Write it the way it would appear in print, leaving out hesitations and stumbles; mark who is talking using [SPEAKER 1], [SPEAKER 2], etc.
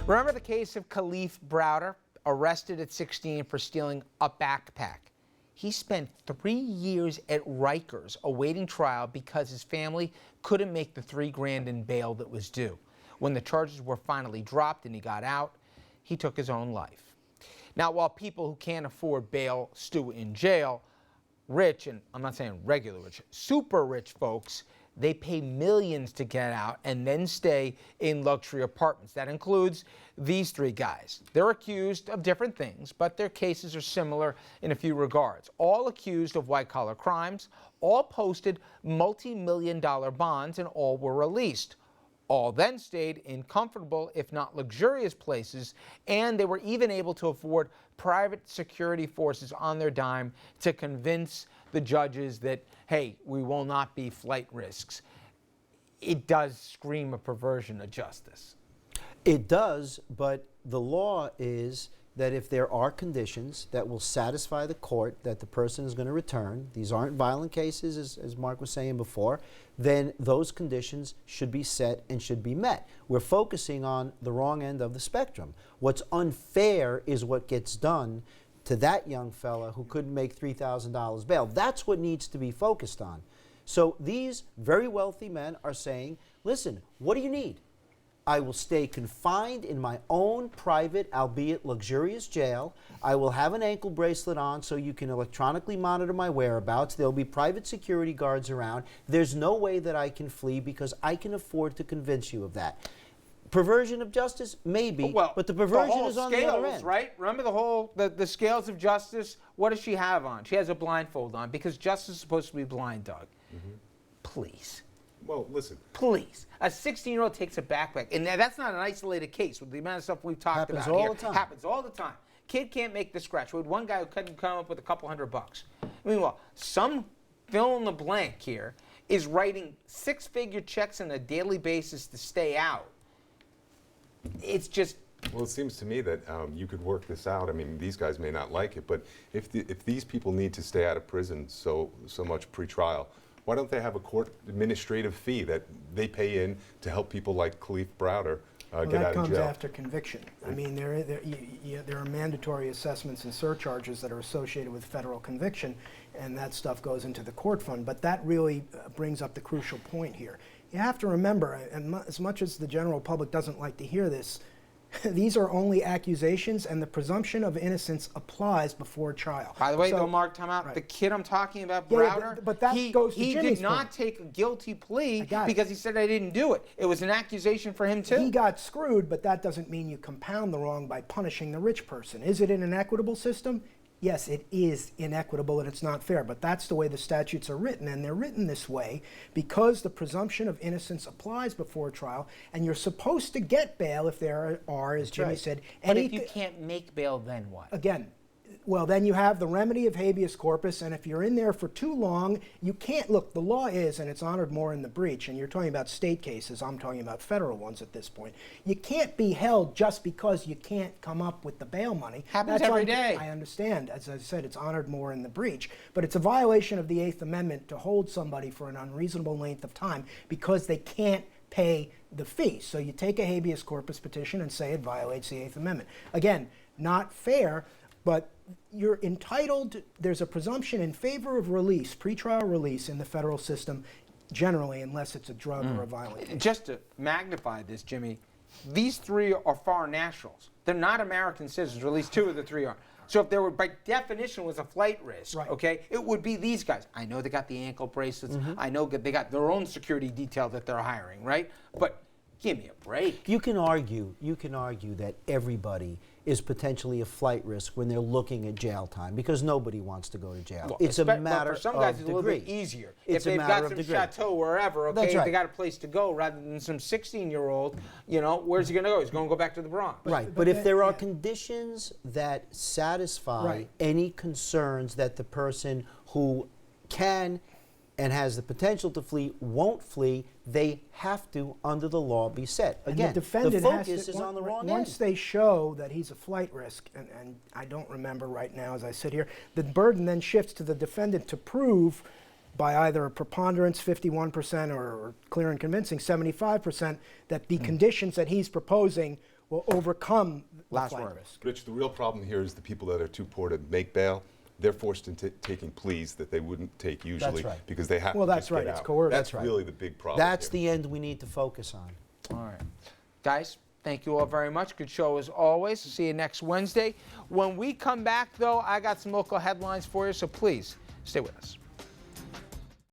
[SPEAKER 1] Remember the case of Khalif Browder, arrested at 16 for stealing a backpack? He spent 3 years at Rikers awaiting trial because his family couldn't make the $3 grand in bail that was due. When the charges were finally dropped and he got out, he took his own life. Now, while people who can't afford bail stew in jail, rich, and I'm not saying regular rich, super rich folks, they pay millions to get out and then stay in luxury apartments. That includes these three guys. They're accused of different things, but their cases are similar in a few regards. All accused of white-collar crimes, all posted multi-million-dollar bonds, and all were released. All then stayed in comfortable, if not luxurious places, and they were even able to afford private security forces on their dime to convince the judges that, hey, we will not be flight risks. It does scream a perversion of justice.
[SPEAKER 2] It does, but the law is that if there are conditions that will satisfy the court that the person is going to return, these aren't violent cases, as Mark was saying before, then those conditions should be set and should be met. We're focusing on the wrong end of the spectrum. What's unfair is what gets done to that young fella who couldn't make $3,000 bail. That's what needs to be focused on. So these very wealthy men are saying, listen, what do you need? I will stay confined in my own private, albeit luxurious jail. I will have an ankle bracelet on so you can electronically monitor my whereabouts. There'll be private security guards around. There's no way that I can flee because I can afford to convince you of that. Perversion of justice? Maybe,
[SPEAKER 1] well,
[SPEAKER 2] but the perversion is on the other end.
[SPEAKER 1] Right? Remember the scales of justice? What does she have on? She has a blindfold on because justice is supposed to be blind, Doug. Mm-hmm. Please.
[SPEAKER 3] Well, listen.
[SPEAKER 1] Please. A 16-year-old takes a backpack. And that's not an isolated case with the amount of stuff we've talked about here. Happens all the time. Kid can't make the scratch. We had one guy who couldn't come up with a couple $100. Meanwhile, some fill in the blank here is writing six-figure checks on a daily basis to stay out. It's just...
[SPEAKER 3] Well, it seems to me that you could work this out. I mean, these guys may not like it, but if these people need to stay out of prison so much pre-trial, why don't they have a court administrative fee that they pay in to help people like Khalif Browder get out of jail?
[SPEAKER 4] That comes after conviction. I mean, there are mandatory assessments and surcharges that are associated with federal conviction, and that stuff goes into the court fund. But that really brings up the crucial point here. You have to remember, and as much as the general public doesn't like to hear this, these are only accusations, and the presumption of innocence applies before trial.
[SPEAKER 1] By the way, though, Mark, time out. Right. The kid I'm talking about, Browder,
[SPEAKER 4] but that goes to
[SPEAKER 1] he
[SPEAKER 4] Jimmy's
[SPEAKER 1] did not
[SPEAKER 4] point.
[SPEAKER 1] take a guilty plea because he said I didn't do it. It was an accusation for him, too.
[SPEAKER 4] He got screwed, but that doesn't mean you compound the wrong by punishing the rich person. Is it in an equitable system? Yes, it is inequitable and it's not fair, but that's the way the statutes are written, and they're written this way because the presumption of innocence applies before trial, and you're supposed to get bail if there are, as Jimmy said,
[SPEAKER 1] but if you can't make bail, then what?
[SPEAKER 4] Again, well, then you have the remedy of habeas corpus, and if you're in there for too long, you can't, look, the law is, and it's honored more in the breach, and you're talking about state cases, I'm talking about federal ones at this point. You can't be held just because you can't come up with the bail money.
[SPEAKER 1] Happens every day.
[SPEAKER 4] I understand. As I said, it's honored more in the breach, but it's a violation of the Eighth Amendment to hold somebody for an unreasonable length of time because they can't pay the fee. So you take a habeas corpus petition and say it violates the Eighth Amendment. Again, not fair, but you're entitled, there's a presumption in favor of release, pretrial release in the federal system generally, unless it's a drug or a violent case.
[SPEAKER 1] Just to magnify this, Jimmy, these three are foreign nationals. They're not American citizens, or at least two of the three are. So if there were, by definition, was a flight risk, okay, it would be these guys. I know they got the ankle bracelets. I know they got their own security detail that they're hiring, right? But give me a break.
[SPEAKER 2] You can argue that everybody is potentially a flight risk when they're looking at jail time because nobody wants to go to jail.
[SPEAKER 1] Well,
[SPEAKER 2] it's a matter of degree.
[SPEAKER 1] For some guys, it's a little bit easier. If they've got some chateau wherever, okay, they got a place to go rather than some 16-year-old, you know, where's he going to go? He's going to go back to the Bronx.
[SPEAKER 2] Right, but if there are conditions that satisfy any concerns that the person who can and has the potential to flee won't flee, they have to, under the law, be set. Again,
[SPEAKER 4] the defendant
[SPEAKER 2] focus is on the wrong end.
[SPEAKER 4] Once they show that he's a flight risk, and I don't remember right now as I sit here, the burden then shifts to the defendant to prove by either a preponderance, 51%, or clear and convincing, 75%, that the conditions that he's proposing will overcome the
[SPEAKER 1] Last
[SPEAKER 4] flight
[SPEAKER 1] word.
[SPEAKER 4] risk.
[SPEAKER 3] Rich, the real problem here is the people that are too poor to make bail. They're forced into taking pleas that they wouldn't take usually
[SPEAKER 2] right.
[SPEAKER 3] because they have
[SPEAKER 4] Well,
[SPEAKER 3] to
[SPEAKER 4] that's
[SPEAKER 3] just get
[SPEAKER 4] right,
[SPEAKER 3] out.
[SPEAKER 4] it's coercive.
[SPEAKER 3] That's
[SPEAKER 2] That's right.
[SPEAKER 3] really the big problem.
[SPEAKER 2] That's
[SPEAKER 3] here.
[SPEAKER 2] the end we need to focus on.
[SPEAKER 1] All right. Guys, thank you all very much. Good show as always. See you next Wednesday. When we come back, though, I got some local headlines for you, so please stay with us.